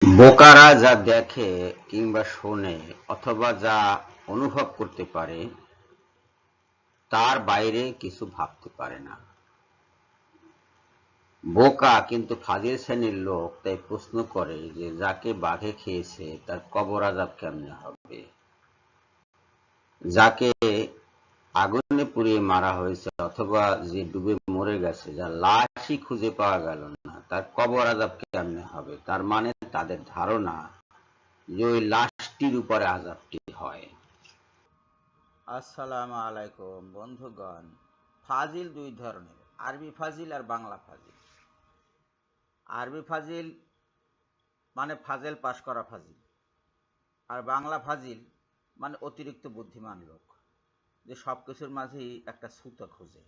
বোকারা যা দেখে কিংবা শোনে অথবা যা অনুভব করতে পারে তার বাইরে কিছু ভাবতে পারে না। বোকা কিন্তু ফাজিল শ্রেণীর লোক তাই প্রশ্ন করে যে যাকে বাঘে খেয়েছে তার কবর আযাব কেমনে হবে, যাকে আগুনে পুড়িয়ে মারা হয়েছে অথবা যে ডুবে মরে গেছে, যার লাশই খুঁজে পাওয়া গেল না, তার কবর আযাব কেমনে হবে। তার মানে তাদের ধারণা যে ওই লাশটির উপরে আযাবটি হয়। আসসালামু আলাইকুম বন্ধুগণ। ফাজিল দুই ধরনের, আরবি ফাজিল আর বাংলা ফাজিল। আরবি ফাজিল মানে ফাজেল পাশ করা ফাজিল, আর বাংলা ফাজিল মানে অতিরিক্ত বুদ্ধিমান লোক, যে সব কিছুর মাঝেই একটা ছুতো খোঁজে।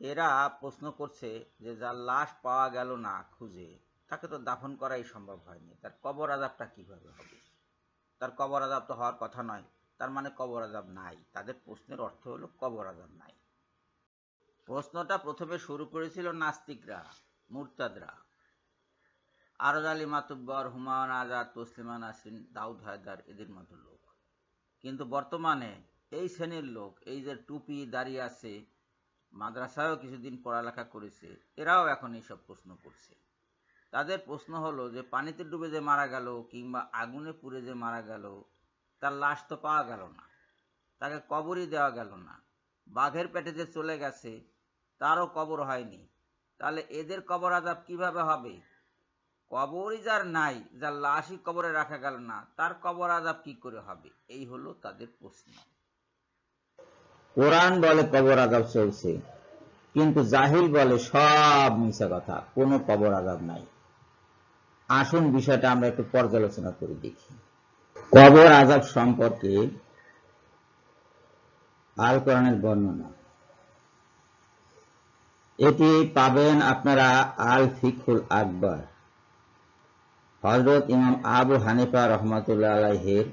এরা প্রশ্ন করছে যে যার লাশ পাওয়া গেল না খুঁজে, তাকে তো দাফন করাই সম্ভব হয়নি, তার কবর আযাবটা কিভাবে হবে। তার কবর আযাব তো হওয়ার কথা নয়, তার মানে কবর আযাব নাই। তাদের প্রশ্নের অর্থ হলো কবর আযাব নাই। প্রশ্নটা প্রথমে শুরু করেছিল নাস্তিকরা, মুরতাদরা, আরজ আলী মাতুব্বর, হুমায়ুন আজাদ, তসলিমা নাসরিন, দাউদ হায়দার, এদের মতো লোক। কিন্তু বর্তমানে এই শ্রেণীর লোক, এই যে টুপি দাঁড়িয়ে আছে, মাদ্রাসায়ও কিছুদিন পড়ালেখা করেছে, এরাও এখন এইসব প্রশ্ন করছে। তাদের প্রশ্ন হলো যে পানিতে ডুবে যে মারা গেল কিংবা আগুনে পুড়ে যে মারা গেল, তার লাশ তো পাওয়া গেল না, তাকে কবরই দেওয়া গেল না। বাঘের পেটে যে চলে গেছে তারও কবর হয়নি, তাহলে এদের কবর আযাব কিভাবে হবে। কবরই যার নাই, যার লাশই কবরে রাখা গেল না, তার কবর আযাব কি করে হবে, এই হলো তাদের প্রশ্ন। কোরআন বলে কবর আযাব চলছে, কিন্তু জাহিল বলে সব মিছা কথা, কোনো কবর আযাব নাই। আসুন বিষয়টা আমরা একটু পর্যালোচনা করে দেখি। কবর আযাব সম্পর্কে আল কোরআনের বর্ণনা, এটি পাবেন আপনারা আল ফিকহুল আকবর, হযরত ইমাম আবু হানিফা রহমাতুল্লাহ আলাইহির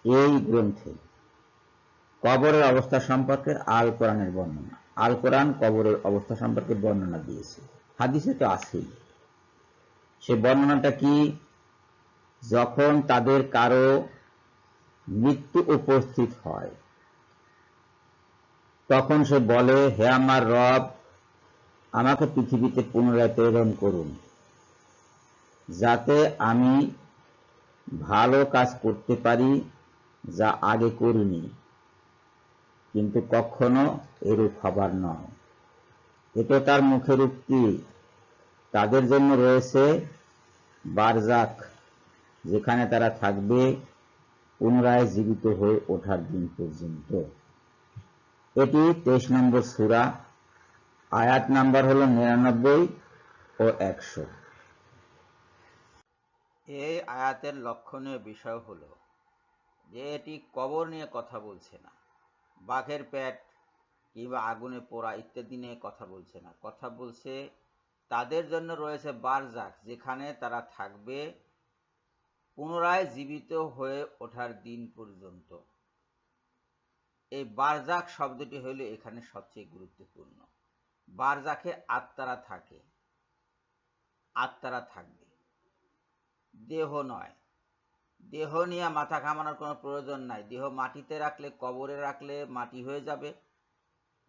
এই গ্রন্থে কবরের অবস্থা সম্পর্কে আল কোরআনের বর্ণনা। আল কোরআন কবরের অবস্থা সম্পর্কে বর্ণনা দিয়েছে, হাদিসে তো আছেই। সে বর্ণনাটা কি, যখন তাদের কারো মৃত্যু উপস্থিত হয় তখন সে বলে, হে আমার রব, আমাকে পৃথিবীতে পুনরায় প্রেরণ করুন, যাতে আমি ভালো কাজ করতে পারি যা আগে করিনি। কিন্তু কখনো এরূপ হবার নয়। এটা তার মুখের উক্তি। তাদের জন্য রয়েছে বারজাক, যেখানে তারা থাকবে পুনরায় জীবিত হয়ে ওঠার দিন পর্যন্ত। এটি 23 নম্বর সূরা, আয়াত নাম্বার হলো 99 ও 100। এই আয়াতের লক্ষণীয় বিষয় হলো যে এটি কবর নিয়ে কথা বলছে না, বাঘের পেট কিংবা আগুনে পোড়া ইত্যাদি নিয়ে কথা বলছে না। কথা বলছে তাদের জন্য রয়েছে বারজাক, যেখানে তারা থাকবে পুনরায় জীবিত হয়ে ওঠার দিন পর্যন্ত। এই বারজাক শব্দটি হলো এখানে সবচেয়ে গুরুত্বপূর্ণ। বারজাকে আত্মারা থাকে, আত্মারা থাকবে, দেহ নয়। দেহ নিয়ে মাথা ঘামানোর কোনো প্রয়োজন নাই। দেহ মাটিতে রাখলে, কবরে রাখলে মাটি হয়ে যাবে,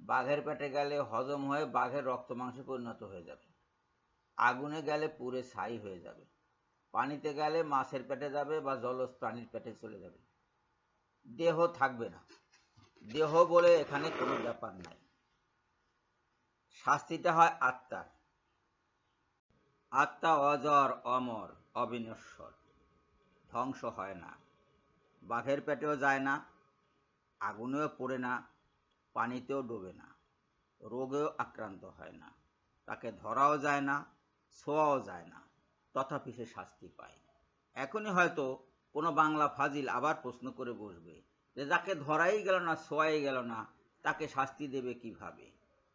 বাঘের পেটে গেলে হজম হয়ে বাঘের রক্ত মাংসে পরিণত হয়ে যাবে, আগুনে গেলে পুড়ে ছাই হয়ে যাবে, পানিতে গেলে মাছের পেটে যাবে বা জলজ প্রাণীর পেটে চলে যাবে, দেহ থাকবে না। দেহ বলে এখানে কোনো ব্যাপার নাই। শাস্তিটা হয় আত্মার। আত্মা অজর, অমর, অবিনশ্বর, ধ্বংস হয় না। বাঘের পেটেও যায় না, আগুনেও পড়ে না, পানিতেও ডোবে না, রোগেও আক্রান্ত হয় না, তাকে ধরাও যায় না, ছোঁয়াও যায় না, তথাপি সে শাস্তি পায়। এখনই হয়তো কোনো বাংলা ফাজিল আবার প্রশ্ন করে বসবে যে যাকে ধরাই গেল না, ছোঁয়াই গেল না, তাকে শাস্তি দেবে কিভাবে।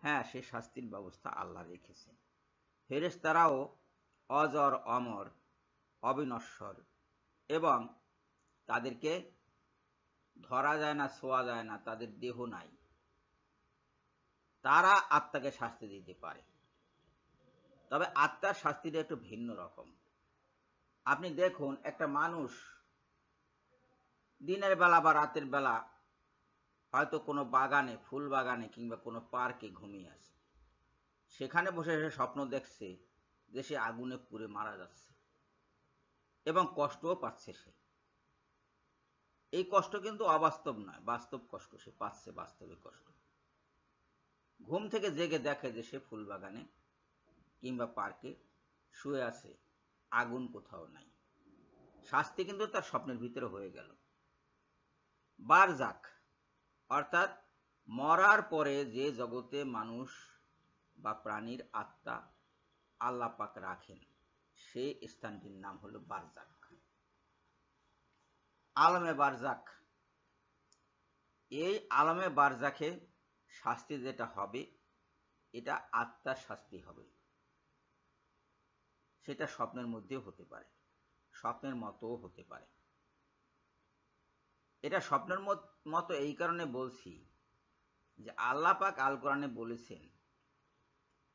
হ্যাঁ, সে শাস্তির ব্যবস্থা আল্লাহ রেখেছেন। ফেরেশতারাও অজর, অমর, অবিনশ্বর, এবং তাদেরকে ধরা যায় না, ছোঁয়া যায় না, তাদের দেহ নাই, তারা আত্মাকে শাস্তি দিতে পারে। তবে আত্মার শাস্তিটা একটু ভিন্ন রকম। আপনি দেখুন, একটা মানুষ দিনের বেলা বা রাতের বেলা হয়তো কোনো বাগানে, ফুল বাগানে কিংবা কোনো পার্কে ঘুমিয়ে আছে, সেখানে বসে সে স্বপ্ন দেখছে যে সে আগুনে পুড়ে মারা যাচ্ছে এবং কষ্টও পাচ্ছে সে। এই কষ্ট কিন্তু অবাস্তব নয়, বাস্তব কষ্ট সে পাচ্ছে, বাস্তবিক কষ্ট। ঘুম থেকে জেগে দেখে যে সে ফুল বাগানে কিংবা পার্কে শুয়ে আছে, আগুন কোথাও নাই। শাস্তি কিন্তু তার স্বপ্নের ভিতরে হয়ে গেল। বারজাক অর্থাৎ মরার পরে যে জগতে মানুষ বা প্রাণীর আত্মা আল্লাহ পাক রাখেন, সেই স্থানটির নাম হলো বারজাক, আলমে বারজাক। এই আলমে বারজাকে শাস্তি যেটা হবে, এটা আত্মার শাস্তি হবে। সেটা স্বপ্নের মধ্যেও হতে পারে, স্বপ্নের মতোও হতে পারে। এটা স্বপ্নের মতো এই কারণে বলছি যে আল্লাহ পাক আল কোরআনে বলেছেন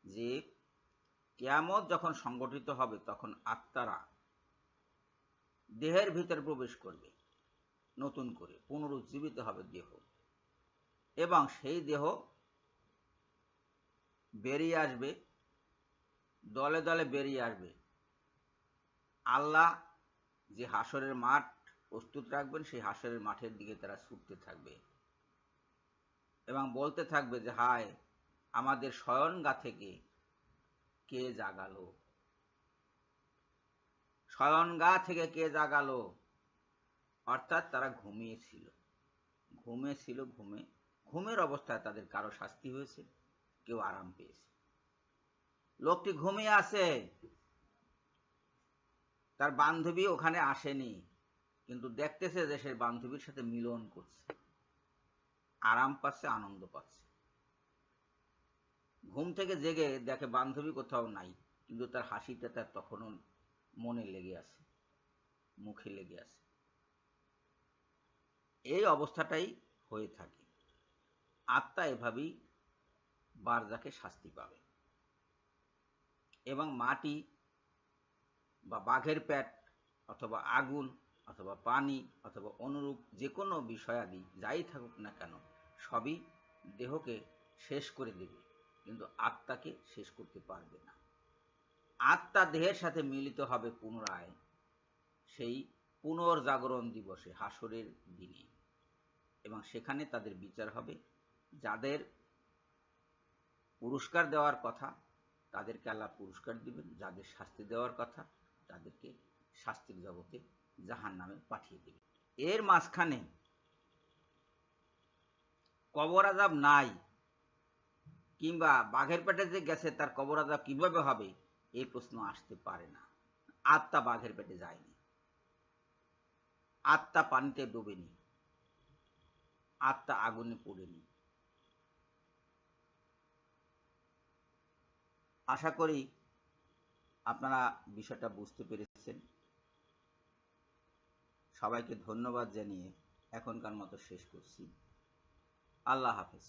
যে কিয়ামত যখন সংগঠিত হবে তখন আত্মারা দেহের ভিতরে প্রবেশ করবে, নতুন করে পুনরুজ্জীবিত হবে দেহ, এবং সেই দেহ বেরিয়ে আসবে, দলে দলে বেরিয়ে আসবে। আল্লাহ যে হাসরের মাঠ প্রস্তুত রাখবেন, সেই হাসরের মাঠের দিকে তারা ছুটতে থাকবে এবং বলতে থাকবে যে হায়, আমাদের শয়নগা থেকে কে জাগালো, শয়নগা থেকে কে জাগালো। অর্থাৎ তারা ঘুমিয়েছিল, ঘুমের অবস্থায় তাদের কারো শাস্তি হয়েছে, কেউ আরাম পেয়েছে। লোকটি ঘুমিয়ে আছে, তার বান্ধবী ওখানে আসেনি, কিন্তু দেখতেছে যে সে বান্ধবীর সাথে মিলন করছে, আরাম পাচ্ছে, আনন্দ পাচ্ছে। ঘুম থেকে জেগে দেখে বান্ধবী কোথাও নাই, কিন্তু তার হাসিটা তার তখনও মনে লেগে আছে, মুখে লেগে আছে। এই অবস্থাটাই হয়ে থাকে। আত্মা এভাবেই বারজাকে শাস্তি পাবে। এবং মাটি বা বাঘের পেট অথবা আগুন অথবা পানি অথবা অনুরূপ যে কোনো বিষয়াদি যাই থাকুক না কেন, সবই দেহকে শেষ করে দেবে, কিন্তু আত্মাকে শেষ করতে পারবে না। আত্মা দেহের সাথে মিলিত হবে পুনরায় সেই পুনর্জাগরণ দিবসে, হাসরের দিনে, এবং সেখানে তাদের বিচার হবে। যাদের পুরস্কার দেওয়ার কথা তাদেরকে আল্লাহ পুরস্কার দিবেন, যাদের শাস্তি দেওয়ার কথা তাদেরকে শাস্তির জগতে জাহান্নামে পাঠিয়ে দিবেন। এর মাঝখানে কবর আযাব নাই, কিংবা বাঘের পেটে যে গেছে তার কবর আযাব কিভাবে হবে, এই প্রশ্ন আসতে পারে না। আত্মা বাঘের পেটে যায়নি, আত্মা পানিতে ডোবেনি, আত্মা আগুনে পড়েনি। আশা করি আপনারা বিষয়টা বুঝতে পেরেছেন। সবাইকে ধন্যবাদ জানিয়ে এখনকার মতো শেষ করছি। আল্লাহ হাফেজ।